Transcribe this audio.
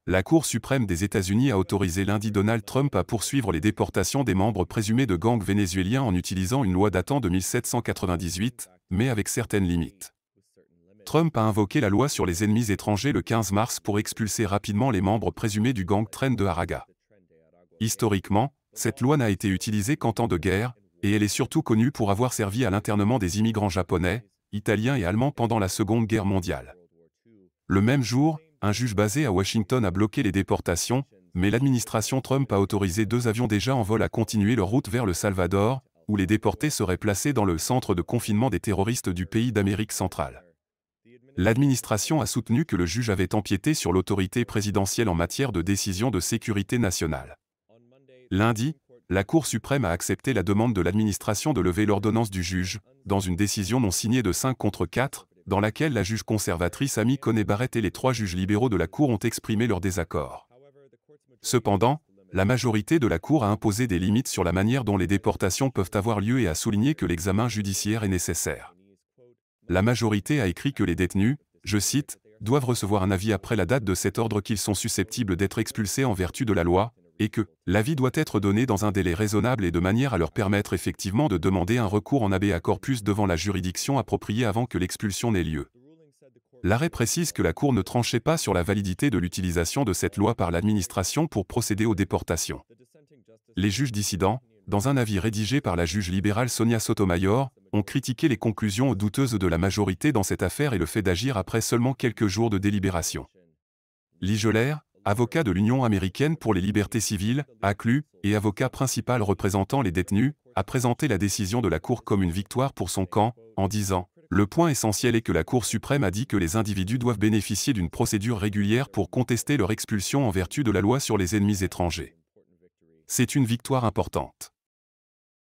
La Cour suprême des États-Unis a autorisé lundi Donald Trump à poursuivre les déportations des membres présumés de gangs vénézuéliens en utilisant une loi datant de 1798, mais avec certaines limites. Trump a invoqué la loi sur les ennemis étrangers le 15 mars pour expulser rapidement les membres présumés du gang Tren de Aragua. Historiquement, cette loi n'a été utilisée qu'en temps de guerre, et elle est surtout connue pour avoir servi à l'internement des immigrants japonais, italiens et allemands pendant la Seconde Guerre mondiale. Le même jour, un juge basé à Washington a bloqué les déportations, mais l'administration Trump a autorisé 2 avions déjà en vol à continuer leur route vers le Salvador, où les déportés seraient placés dans le centre de confinement des terroristes du pays d'Amérique centrale. L'administration a soutenu que le juge avait empiété sur l'autorité présidentielle en matière de décision de sécurité nationale. Lundi, la Cour suprême a accepté la demande de l'administration de lever l'ordonnance du juge, dans une décision non signée de 5 contre 4, dans laquelle la juge conservatrice Amy Coney Barrett et les 3 juges libéraux de la Cour ont exprimé leur désaccord. Cependant, la majorité de la Cour a imposé des limites sur la manière dont les déportations peuvent avoir lieu et a souligné que l'examen judiciaire est nécessaire. La majorité a écrit que les détenus, je cite, doivent recevoir un avis après la date de cet ordre qu'ils sont susceptibles d'être expulsés en vertu de la loi, et que l'avis doit être donné dans un délai raisonnable et de manière à leur permettre effectivement de demander un recours en habeas corpus devant la juridiction appropriée avant que l'expulsion n'ait lieu. L'arrêt précise que la Cour ne tranchait pas sur la validité de l'utilisation de cette loi par l'administration pour procéder aux déportations. Les juges dissidents, dans un avis rédigé par la juge libérale Sonia Sotomayor, ont critiqué les conclusions douteuses de la majorité dans cette affaire et le fait d'agir après seulement quelques jours de délibération. Lee Geller, avocat de l'Union américaine pour les libertés civiles, ACLU, et avocat principal représentant les détenus, a présenté la décision de la Cour comme une victoire pour son camp, en disant « Le point essentiel est que la Cour suprême a dit que les individus doivent bénéficier d'une procédure régulière pour contester leur expulsion en vertu de la loi sur les ennemis étrangers. C'est une victoire importante. »